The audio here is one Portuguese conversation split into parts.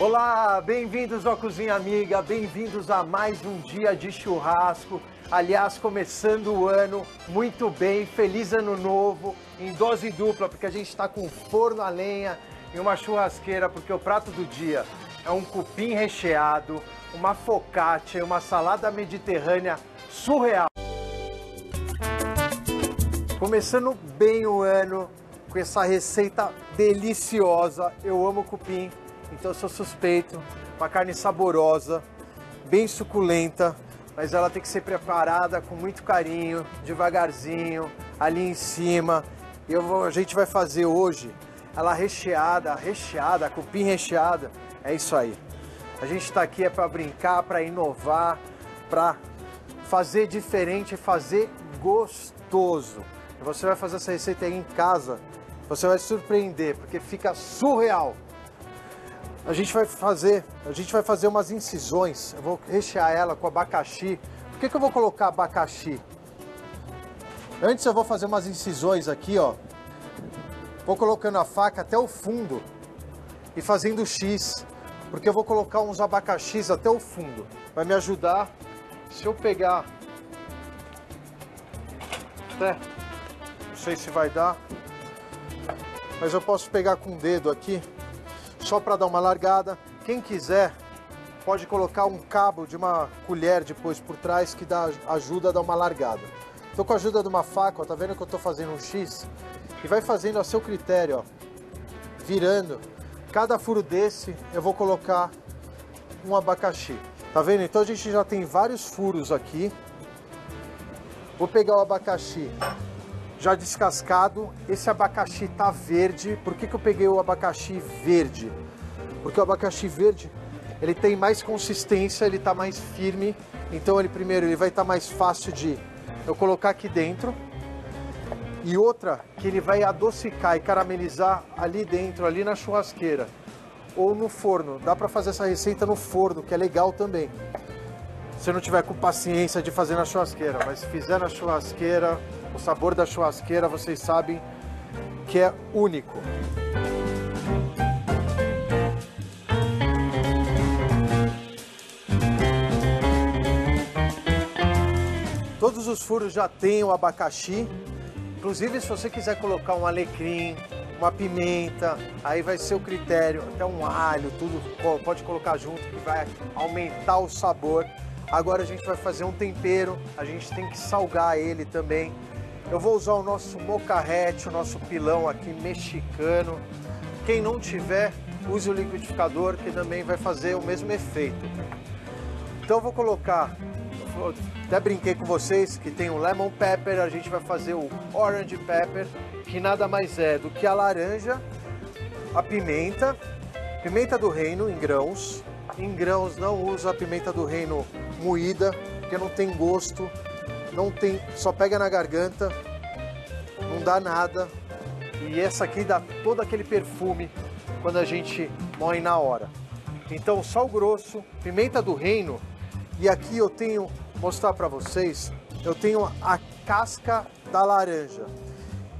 Olá, bem-vindos ao Cozinha Amiga, bem-vindos a mais um dia de churrasco. Aliás, começando o ano muito bem, feliz ano novo, em dose dupla, porque a gente está com forno a lenha e uma churrasqueira, porque o prato do dia é um cupim recheado, uma focaccia, uma salada mediterrânea surreal. Começando bem o ano com essa receita deliciosa, eu amo cupim. Então eu sou suspeito, uma carne saborosa, bem suculenta, mas ela tem que ser preparada com muito carinho, devagarzinho, ali em cima. A gente vai fazer hoje ela recheada, cupim recheada, é isso aí. A gente está aqui para brincar, para inovar, para fazer diferente, fazer gostoso. E você vai fazer essa receita aí em casa, você vai se surpreender, porque fica surreal. A gente vai fazer umas incisões, eu vou rechear ela com abacaxi. Por que eu vou colocar abacaxi? Antes eu vou fazer umas incisões aqui, ó. Vou colocando a faca até o fundo e fazendo X, porque eu vou colocar uns abacaxis até o fundo. Vai me ajudar, se eu pegar, não sei se vai dar, mas eu posso pegar com o dedo aqui. Só para dar uma largada. Quem quiser pode colocar um cabo de uma colher depois por trás que ajuda a dar uma largada. Estou com a ajuda de uma faca, ó, tá vendo que eu estou fazendo um X? E vai fazendo a seu critério, ó, virando. Cada furo desse eu vou colocar um abacaxi. Tá vendo? Então a gente já tem vários furos aqui. Vou pegar o abacaxi já descascado. Esse abacaxi tá verde. Por que eu peguei o abacaxi verde? Porque o abacaxi verde, ele tem mais consistência, ele tá mais firme. Então ele vai estar mais fácil de eu colocar aqui dentro. E outra, que ele vai adocicar e caramelizar ali dentro, ali na churrasqueira. Ou no forno. Dá para fazer essa receita no forno, que é legal também. Se não tiver com paciência de fazer na churrasqueira. Mas se fizer na churrasqueira, o sabor da churrasqueira, vocês sabem que é único. Todos os furos já têm o abacaxi. Inclusive, se você quiser colocar um alecrim, uma pimenta, aí vai ser o critério. Até um alho, tudo pode colocar junto, que vai aumentar o sabor. Agora a gente vai fazer um tempero, a gente tem que salgar ele também. Eu vou usar o nosso mocarrete, o nosso pilão aqui mexicano. Quem não tiver, use o liquidificador, que também vai fazer o mesmo efeito. Então eu vou colocar, até brinquei com vocês que tem o lemon pepper, a gente vai fazer o orange pepper, que nada mais é do que a laranja, a pimenta do reino em grãos. Em grãos não usa a pimenta do reino moída, porque não tem gosto. Só pega na garganta, não dá nada. E essa aqui dá todo aquele perfume quando a gente moe na hora. Então sal grosso, pimenta do reino. E aqui eu tenho, mostrar para vocês, eu tenho a casca da laranja.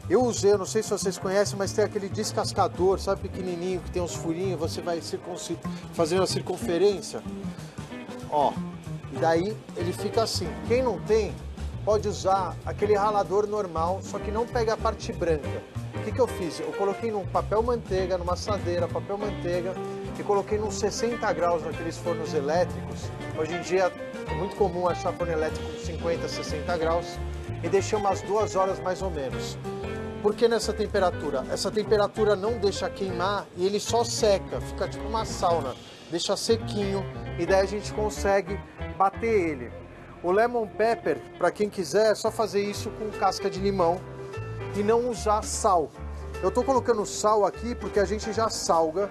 Eu usei, eu não sei se vocês conhecem, mas tem aquele descascador, sabe, pequenininho, que tem uns furinhos, você vai fazendo uma circunferência. Ó, e daí ele fica assim. Quem não tem, pode usar aquele ralador normal, só que não pega a parte branca. O que eu fiz? Eu coloquei num papel manteiga, numa assadeira, papel manteiga, e coloquei nos 60 graus naqueles fornos elétricos. Hoje em dia é muito comum achar forno elétrico com 50, 60 graus, e deixei umas 2 horas mais ou menos. Por que nessa temperatura? Essa temperatura não deixa queimar e ele só seca, fica tipo uma sauna, deixa sequinho, e daí a gente consegue bater ele. O lemon pepper, para quem quiser, é só fazer isso com casca de limão e não usar sal. Eu estou colocando sal aqui porque a gente já salga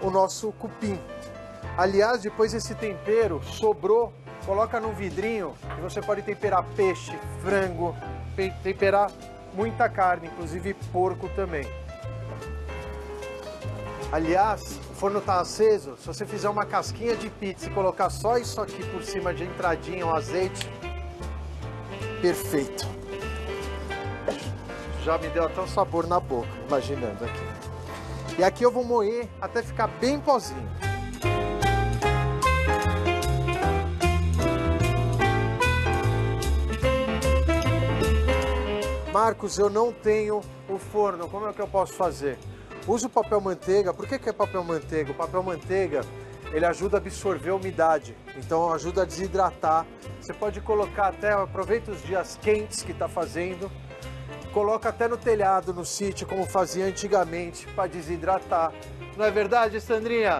o nosso cupim. Aliás, depois esse tempero sobrou, coloca num vidrinho e você pode temperar peixe, frango, temperar muita carne, inclusive porco também. Aliás, o forno está aceso, se você fizer uma casquinha de pizza e colocar só isso aqui por cima de entradinha, um azeite, perfeito. Já me deu até um sabor na boca, imaginando aqui. E aqui eu vou moer até ficar bem pozinho. Marcos, eu não tenho o forno, como é que eu posso fazer? Uso papel manteiga. Por que é papel manteiga? O papel manteiga, ele ajuda a absorver a umidade, então ajuda a desidratar. Você pode colocar até, aproveita os dias quentes que está fazendo, coloca até no telhado, no sítio, como fazia antigamente, para desidratar. Não é verdade, Sandrinha?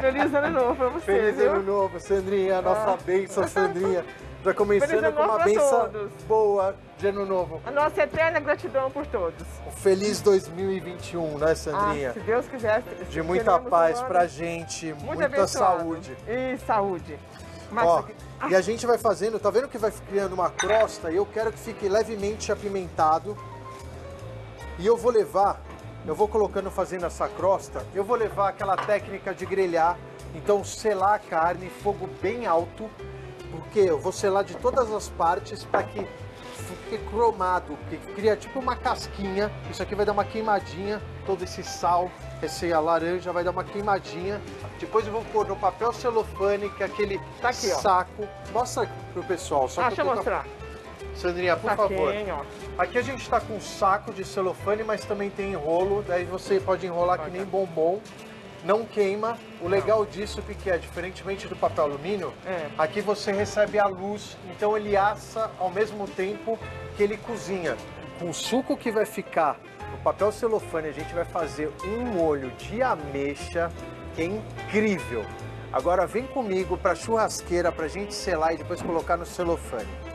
Feliz ano novo pra você, Feliz viu? ano novo, Sandrinha, nossa bênção, Sandrinha. Já começando com uma pra bênção todos. boa de ano novo. A nossa eterna gratidão por todos. Um feliz 2021, né, Sandrinha? Se Deus quiser. De muita teremos paz um ano pra gente, muito muita abençoado. saúde. E saúde. Mas Ó, e a gente vai fazendo, tá vendo que vai criando uma crosta e eu quero que fique levemente apimentado. E eu vou colocando, fazendo essa crosta, eu vou levar aquela técnica de grelhar, então selar a carne, fogo bem alto, porque eu vou selar de todas as partes para que fique cromado, que cria tipo uma casquinha. Isso aqui vai dar uma queimadinha, todo esse sal, essa laranja vai dar uma queimadinha. Depois eu vou pôr no papel celofane, que é aquele Tá aqui, ó. saco. Mostra pro pessoal. Só que deixa eu mostrar. Sandrinha, por Saquinho, favor. ó. Aqui a gente está com um saco de celofane, mas também tem enrolo. Daí você pode enrolar que nem bombom. Não queima. O legal disso que é, diferentemente do papel alumínio, aqui você recebe a luz, então ele assa ao mesmo tempo que ele cozinha. Com o suco que vai ficar no papel celofane, a gente vai fazer um molho de ameixa que é incrível. Agora vem comigo para a churrasqueira para a gente selar e depois colocar no celofane.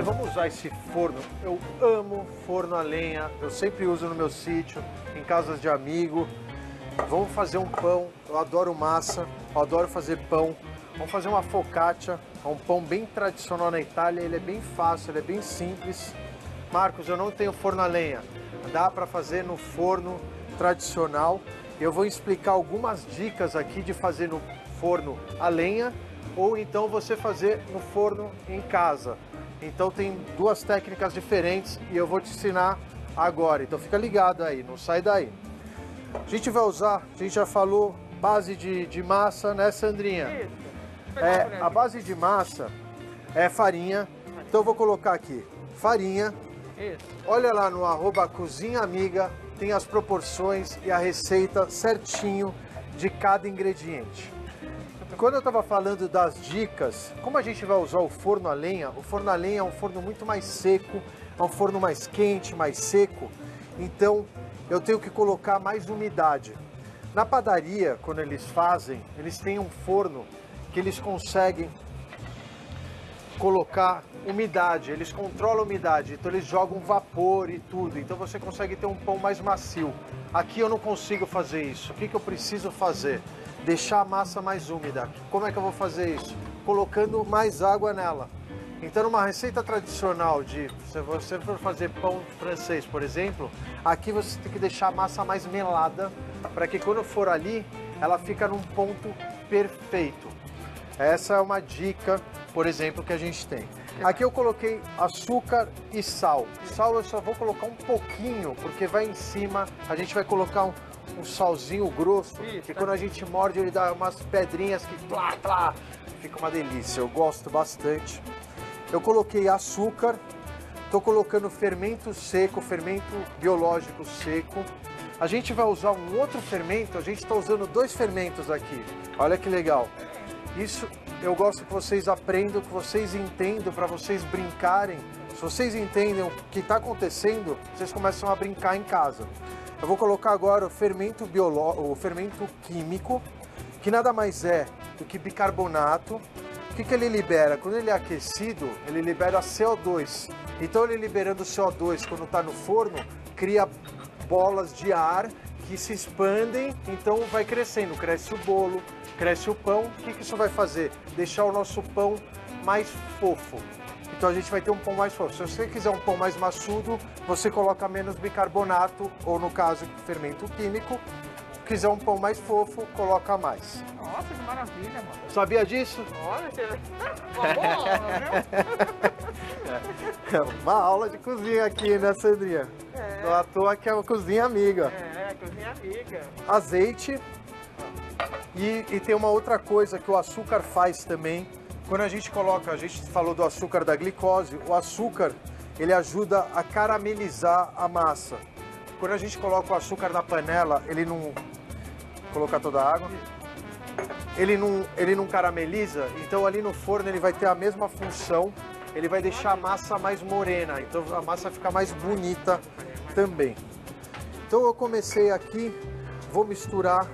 Vamos usar esse forno. Eu amo forno a lenha, eu sempre uso no meu sítio, em casas de amigo. Vamos fazer um pão, eu adoro massa, eu adoro fazer pão. Vamos fazer uma focaccia, é um pão bem tradicional na Itália, ele é bem fácil, ele é bem simples. Marcos, eu não tenho forno a lenha, dá para fazer no forno tradicional. Eu vou explicar algumas dicas aqui de fazer no forno a lenha ou então você fazer no forno em casa. Então tem duas técnicas diferentes e eu vou te ensinar agora. Então fica ligado aí, não sai daí. A gente vai usar, a gente já falou, base de massa, né, Sandrinha? Isso. A base de massa é farinha. Então eu vou colocar aqui farinha. Isso. Olha lá no @cozinhaamiga, tem as proporções e a receita certinho de cada ingrediente. Quando eu estava falando das dicas, como a gente vai usar o forno a lenha é um forno muito mais seco, é um forno mais quente, mais seco, então eu tenho que colocar mais umidade. Na padaria, quando eles fazem, eles têm um forno que eles conseguem colocar umidade, eles controlam a umidade, então eles jogam vapor e tudo, então você consegue ter um pão mais macio. Aqui eu não consigo fazer isso, o que eu preciso fazer? Deixar a massa mais úmida. Como é que eu vou fazer isso? Colocando mais água nela. Então, numa receita tradicional se você for fazer pão francês, por exemplo, aqui você tem que deixar a massa mais melada, para que quando for ali, ela fica num ponto perfeito. Essa é uma dica, por exemplo, que a gente tem. Aqui eu coloquei açúcar e sal. Sal eu só vou colocar um pouquinho, porque vai em cima, a gente vai colocar um salzinho grosso, que quando a gente morde ele dá umas pedrinhas que plá, plá, fica uma delícia, eu gosto bastante. Eu coloquei açúcar, estou colocando fermento seco, fermento biológico seco. A gente vai usar um outro fermento, a gente está usando 2 fermentos aqui, olha que legal. Isso eu gosto que vocês aprendam, que vocês entendam, para vocês brincarem. Se vocês entendem o que está acontecendo, vocês começam a brincar em casa. Eu vou colocar agora o fermento químico, que nada mais é do que bicarbonato. O que ele libera? Quando ele é aquecido, ele libera CO2. Então ele liberando CO2 quando está no forno, cria bolas de ar que se expandem, então vai crescendo, cresce o bolo, cresce o pão. O que isso vai fazer? Deixar o nosso pão mais fofo. Então a gente vai ter um pão mais fofo. Se você quiser um pão mais maçudo, você coloca menos bicarbonato, ou no caso, fermento químico. Se quiser um pão mais fofo, coloca mais. Nossa, que maravilha, mano. Sabia disso? Olha, uma boa aula, viu? É uma aula de cozinha aqui, né, Sandrinha? É. Não à toa que é uma cozinha amiga. É, cozinha amiga. Azeite. E tem uma outra coisa que o açúcar faz também. Quando a gente coloca, a gente falou do açúcar da glicose, o açúcar, ele ajuda a caramelizar a massa. Quando a gente coloca o açúcar na panela, ele não... Vou colocar toda a água. Ele não carameliza, então ali no forno ele vai ter a mesma função, ele vai deixar a massa mais morena, então a massa fica mais bonita também. Então eu comecei aqui, vou misturar.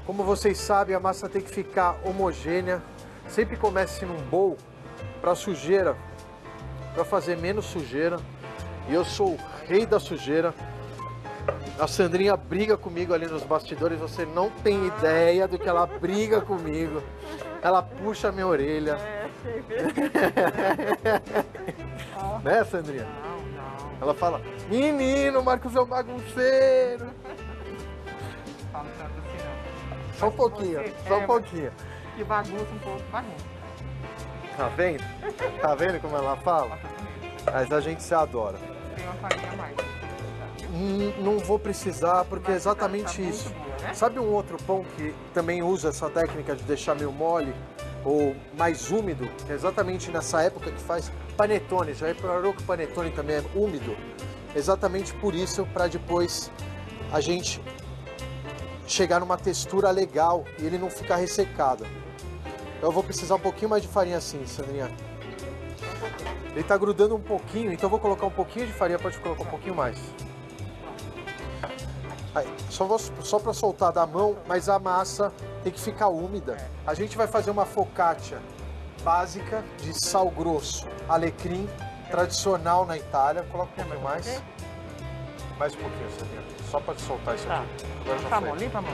Como vocês sabem, a massa tem que ficar homogênea. Sempre comece num bowl para sujeira, para fazer menos sujeira. E eu sou o rei da sujeira. A Sandrinha briga comigo ali nos bastidores, você não tem ideia do que ela briga comigo. Ela puxa a minha orelha. Né, Sandrinha? Não. Ela fala, menino, Marcos é um bagunceiro. Fala tanto assim, não. Só um pouquinho, só um pouquinho. Que bagunça um pouco, bagunça. Tá vendo? Tá vendo como ela fala? Mas a gente se adora. Tem uma farinha a mais. Não vou precisar, porque é exatamente Tá muito isso. boa, né? Sabe um outro pão que também usa essa técnica de deixar meio mole ou mais úmido? É exatamente nessa época que faz panetone. Já reparou que o panetone também é úmido? Exatamente por isso, para depois a gente chegar numa textura legal e ele não ficar ressecado. Eu vou precisar um pouquinho mais de farinha assim, Sandrinha. Ele tá grudando um pouquinho, então eu vou colocar um pouquinho de farinha, pode colocar um pouquinho mais. Aí, só para soltar da mão, mas a massa tem que ficar úmida. A gente vai fazer uma focaccia básica de sal grosso, alecrim, tradicional na Itália. Coloca um pouquinho mais. Mais um pouquinho, Sandrinha. Só para soltar isso aqui. Agora já Tá foi. bom, limpa a mão.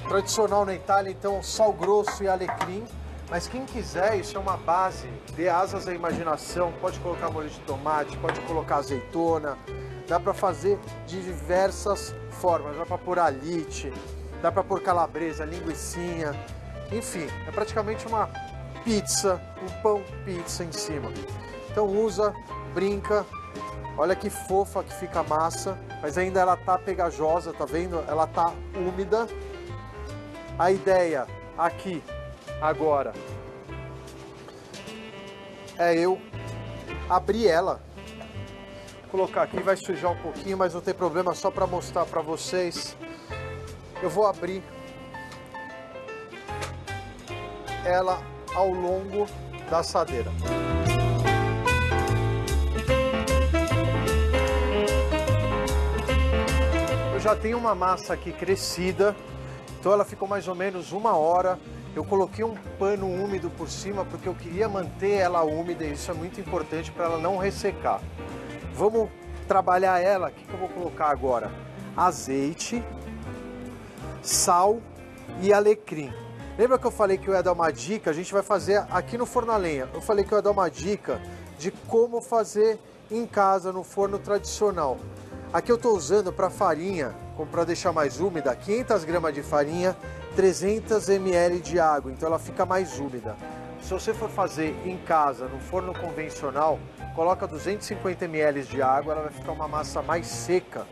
Tradicional na Itália, então, sal grosso e alecrim. Mas quem quiser, isso é uma base, dê asas à imaginação. Pode colocar molho de tomate, pode colocar azeitona. Dá para fazer de diversas formas. Dá para pôr alite, dá para pôr calabresa, linguicinha. Enfim, é praticamente uma pizza, um pão pizza em cima. Então usa, brinca. Olha que fofa que fica a massa, mas ainda ela tá pegajosa, tá vendo? Ela tá úmida. A ideia aqui, agora, é eu abrir ela. Vou colocar aqui, vai sujar um pouquinho, mas não tem problema, só para mostrar para vocês. Eu vou abrir ela ao longo da assadeira. Eu já tenho uma massa aqui crescida, então ela ficou mais ou menos 1 hora. Eu coloquei um pano úmido por cima porque eu queria manter ela úmida e isso é muito importante para ela não ressecar. Vamos trabalhar ela. O que eu vou colocar agora? Azeite, sal e alecrim. Lembra que eu falei que eu ia dar uma dica? A gente vai fazer aqui no forno a lenha. Eu falei que eu ia dar uma dica de como fazer em casa no forno tradicional. Aqui eu estou usando para farinha, para deixar mais úmida, 500 gramas de farinha, 300 ml de água, então ela fica mais úmida. Se você for fazer em casa, no forno convencional, coloca 250 ml de água, ela vai ficar uma massa mais seca.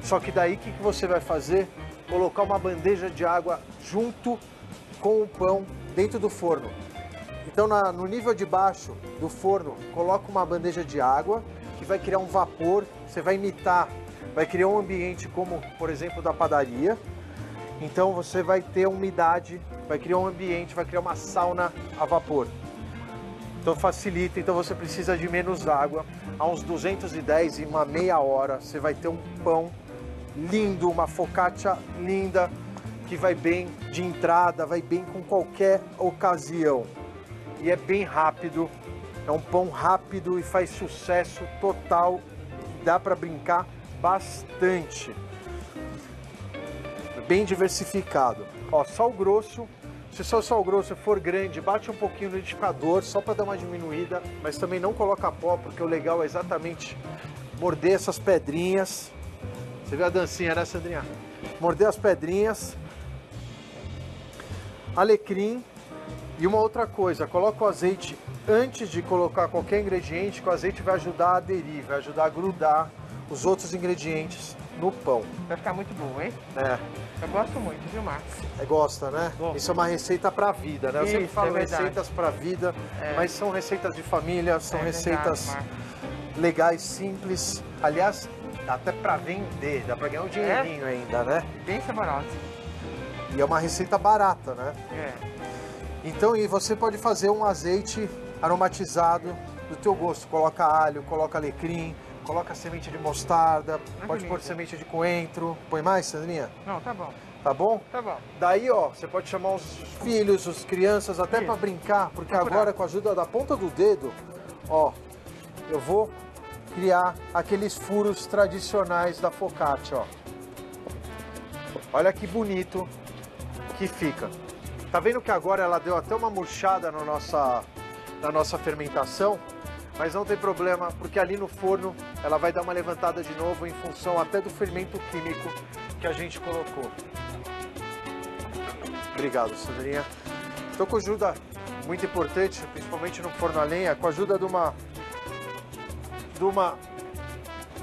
Só que daí o que você vai fazer? Colocar uma bandeja de água junto com o pão dentro do forno. Então no nível de baixo do forno, coloca uma bandeja de água que vai criar um vapor, você vai imitar, vai criar um ambiente como, por exemplo, da padaria. Então você vai ter umidade, vai criar um ambiente, vai criar uma sauna a vapor. Então facilita, então você precisa de menos água. A uns 210 e uma meia hora você vai ter um pão lindo, uma focaccia linda, que vai bem de entrada, vai bem com qualquer ocasião. E é bem rápido, é um pão rápido e faz sucesso total. Dá para brincar bastante. Bem diversificado. Ó, sal grosso, Se o seu sal grosso for grande, bate um pouquinho no liquidificador, só para dar uma diminuída, mas também não coloca pó, porque o legal é exatamente morder essas pedrinhas. Você viu a dancinha, né, Sandrinha? Morder as pedrinhas. Alecrim. E uma outra coisa, coloca o azeite antes de colocar qualquer ingrediente, que o azeite vai ajudar a aderir, vai ajudar a grudar os outros ingredientes no pão. Vai ficar muito bom, hein? É. Eu gosto muito, viu, Marcos? Gosta, né? Gosto. Isso é uma receita pra vida, né? Eu sempre Isso, falo é verdade. receitas pra vida, mas são receitas de família, são É verdade, receitas Marcos. legais, simples. Aliás, dá até pra vender, dá pra ganhar um dinheirinho ainda, né? Bem saborosa. E é uma receita barata, né? É. Então, e você pode fazer um azeite aromatizado do teu gosto. Coloca alho, coloca alecrim, coloca semente de mostarda, pode pôr lindo. semente de coentro. Põe mais, Sandrinha? Não, tá bom. Tá bom? Tá bom. Daí, ó, você pode chamar os filhos, as crianças, até Isso. para brincar, porque Procurar. agora, com a ajuda da ponta do dedo, ó, eu vou criar aqueles furos tradicionais da focaccia, ó. Olha que bonito que fica. Tá vendo que agora ela deu até uma murchada na nossa fermentação? Mas não tem problema, porque ali no forno ela vai dar uma levantada de novo em função até do fermento químico que a gente colocou. Obrigado, Sandrinha. Então, com ajuda muito importante, principalmente no forno a lenha, com a ajuda de uma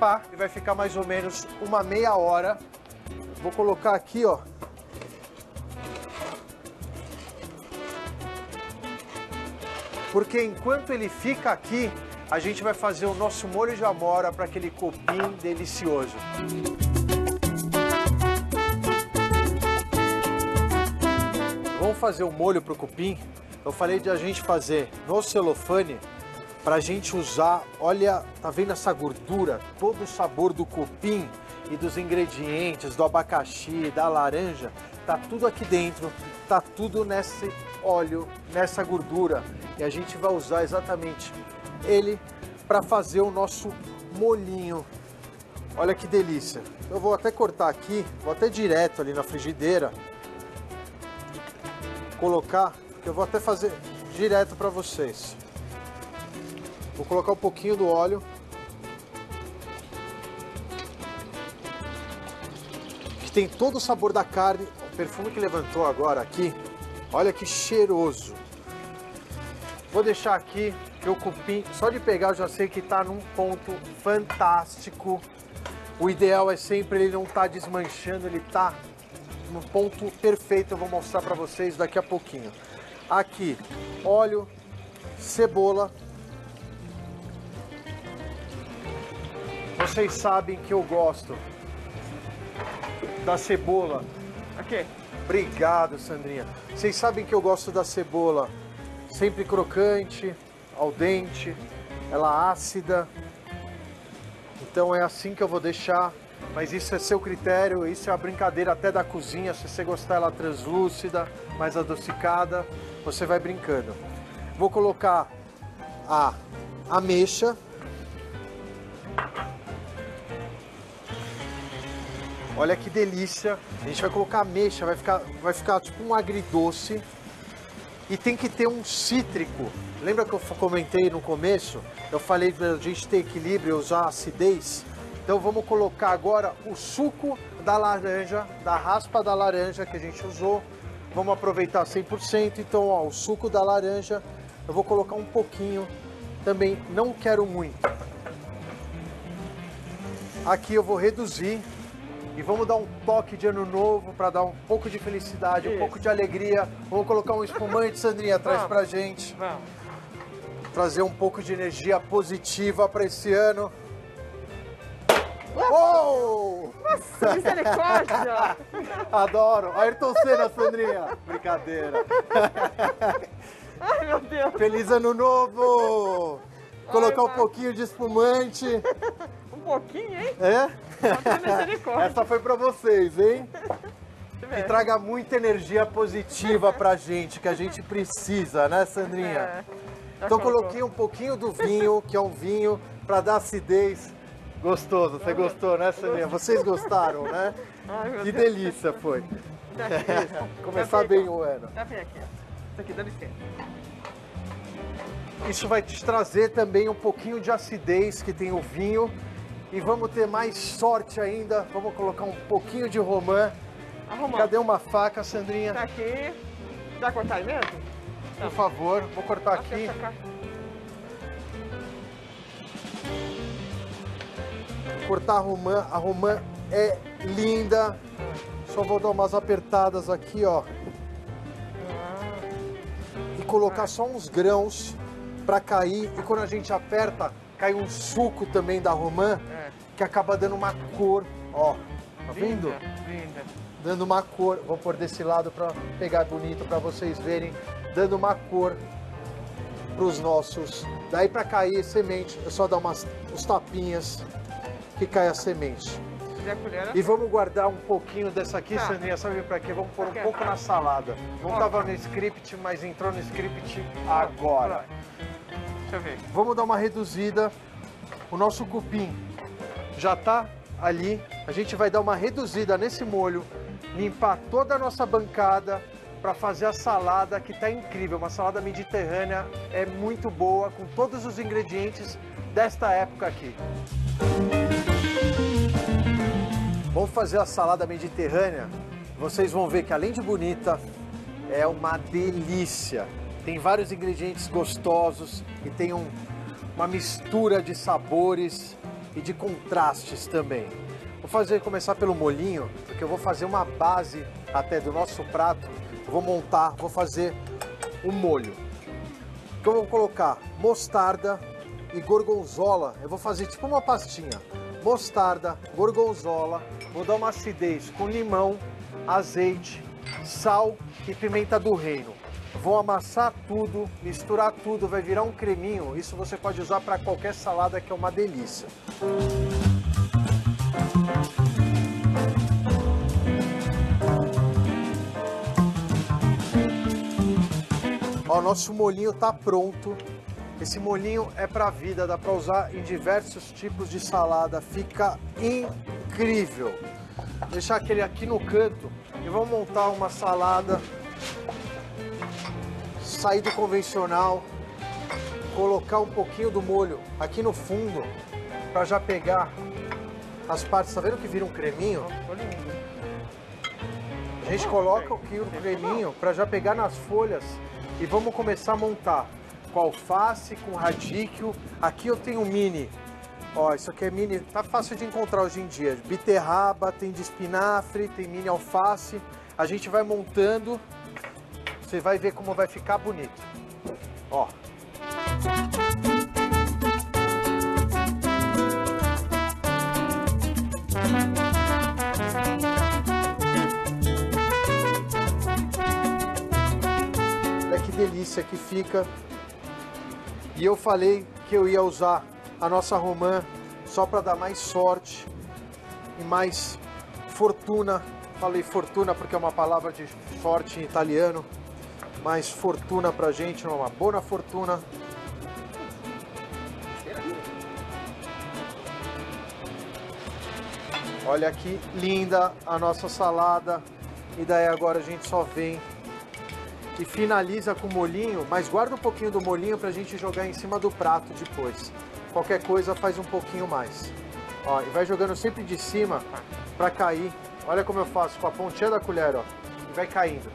pá, e vai ficar mais ou menos uma meia hora. Vou colocar aqui, ó. Porque enquanto ele fica aqui, a gente vai fazer o nosso molho de amora para aquele cupim delicioso. Vamos fazer o molho para o cupim? Eu falei de a gente fazer no celofane para a gente usar, olha, tá vendo essa gordura? Todo o sabor do cupim e dos ingredientes, do abacaxi, da laranja, tá tudo aqui dentro, tá tudo nesse óleo, nessa gordura. E a gente vai usar exatamente ele para fazer o nosso molhinho. Olha que delícia. Eu vou até cortar aqui, vou até direto ali na frigideira. Colocar, que eu vou até fazer direto para vocês. Vou colocar um pouquinho do óleo. Que tem todo o sabor da carne. O perfume que levantou agora aqui, olha que cheiroso. Vou deixar aqui, que o cupim, só de pegar eu já sei que está num ponto fantástico. O ideal é sempre ele não estar desmanchando, ele está no ponto perfeito. Eu vou mostrar para vocês daqui a pouquinho. Aqui, óleo, cebola. Vocês sabem que eu gosto da cebola. Aqui. Obrigado, Sandrinha. Vocês sabem que eu gosto da cebola sempre crocante, al dente, ela ácida. Então é assim que eu vou deixar, mas isso é seu critério, isso é a brincadeira até da cozinha. Se você gostar ela translúcida, mais adocicada, você vai brincando. Vou colocar a ameixa. Olha que delícia. A gente vai colocar ameixa, vai ficar tipo um agridoce. E tem que ter um cítrico. Lembra que eu comentei no começo? Eu falei pra gente ter equilíbrio e usar acidez. Então vamos colocar agora o suco da laranja, da raspa da laranja que a gente usou. Vamos aproveitar 100%. Então, ó, o suco da laranja, eu vou colocar um pouquinho. Também não quero muito. Aqui eu vou reduzir. E vamos dar um toque de ano novo para dar um pouco de felicidade, um pouco de alegria. Vamos colocar um espumante, Sandrinha, atrás pra gente. Vamos. Trazer um pouco de energia positiva para esse ano. Uou! Nossa, misericórdia! Adoro! Ayrton Senna, Sandrinha. Brincadeira. Ai, meu Deus. Feliz ano novo! Colocar um pouquinho de espumante. Um pouquinho, hein? É? Misericórdia. Essa foi para vocês, hein? Deixa eu Que ver. traga muita energia positiva pra gente, que a gente precisa, né, Sandrinha? É, já Então colocou. coloquei um pouquinho do vinho, que é um vinho para dar acidez. Gostoso, você gostou, né, Sandrinha? Vocês gostaram, né? Ai, meu Que Deus. delícia foi. Tá aqui, isso. Começar Já bem ó. o ano. Já vem aqui, ó. Isso aqui, dá licença. Isso vai te trazer também um pouquinho de acidez que tem o vinho. E vamos ter mais sorte ainda. Vamos colocar um pouquinho de romã. Arrumando. Cadê uma faca, Sandrinha? Tá aqui. Dá cortar aí mesmo? Por favor, vou cortar aqui. Essa cá. Cortar a romã é linda. Só vou dar umas apertadas aqui, ó. E colocar só uns grãos para cair. E quando a gente aperta, cai um suco também da romã, É. que acaba dando uma cor, ó. Tá vendo? Linda. Dando uma cor. Vou pôr desse lado para pegar bonito para vocês verem. Dando uma cor pros nossos. Daí para cair semente, é só dar uns tapinhas que cai a semente. E a colher? E vamos guardar um pouquinho dessa aqui, Tá. Sandrinha, sabe pra quê? Vamos pôr um Pra quê? pouco na salada. Não Ó. tava no script, mas entrou no script agora. Deixa eu ver. Vamos dar uma reduzida. O nosso cupim já tá ali. A gente vai dar uma reduzida nesse molho, limpar toda a nossa bancada para fazer a salada que tá incrível. Uma salada mediterrânea, é muito boa, com todos os ingredientes desta época aqui. Vamos fazer a salada mediterrânea. Vocês vão ver que além de bonita, é uma delícia. Tem vários ingredientes gostosos e tem uma mistura de sabores e de contrastes também. Vou começar pelo molhinho, porque eu vou fazer uma base até do nosso prato. Vou fazer o molho. Então eu vou colocar mostarda e gorgonzola. Eu vou fazer tipo uma pastinha. Mostarda, gorgonzola, vou dar uma acidez com limão, azeite, sal e pimenta do reino. Vou amassar tudo, misturar tudo, vai virar um creminho. Isso você pode usar para qualquer salada, que é uma delícia. Ó, nosso molhinho tá pronto. Esse molhinho é pra vida, dá pra usar em diversos tipos de salada, fica incrível. Vou deixar aquele aqui no canto e vamos montar uma salada, sair do convencional, colocar um pouquinho do molho aqui no fundo pra já pegar as partes. Tá vendo que vira um creminho? A gente coloca aqui o creminho pra já pegar nas folhas e vamos começar a montar. Com alface, com radicchio. Aqui eu tenho mini. Ó, isso aqui é mini, tá fácil de encontrar hoje em dia. Beterraba, tem de espinafre, tem mini alface. A gente vai montando. Você vai ver como vai ficar bonito. Ó. Olha que delícia que fica. E eu falei que eu ia usar a nossa romã só para dar mais sorte e mais fortuna. Falei fortuna porque é uma palavra de sorte em italiano. Mais fortuna pra gente, uma boa fortuna. Olha que linda a nossa salada. E daí agora a gente só vem e finaliza com o molhinho, mas guarda um pouquinho do molhinho pra gente jogar em cima do prato depois. Qualquer coisa faz um pouquinho mais. Ó, e vai jogando sempre de cima pra cair. Olha como eu faço, com a pontinha da colher, ó. E vai caindo.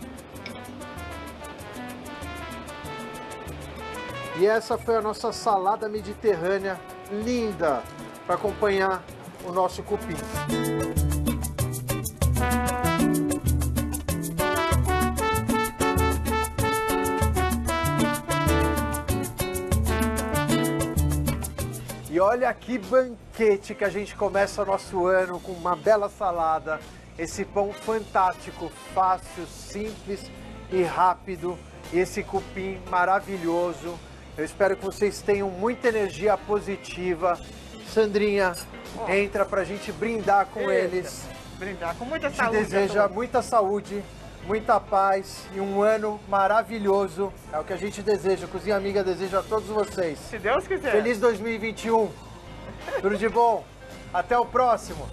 E essa foi a nossa salada mediterrânea linda para acompanhar o nosso cupim. E olha que banquete que a gente começa o nosso ano com uma bela salada. Esse pão fantástico, fácil, simples e rápido. E esse cupim maravilhoso. Eu espero que vocês tenham muita energia positiva. Sandrinha, entra pra gente brindar com eles. Brindar com muita Te saúde. deseja muita saúde, muita paz e um ano maravilhoso. É o que a gente deseja, Cozinha Amiga deseja a todos vocês. Se Deus quiser. Feliz 2021. Tudo de bom. Até o próximo.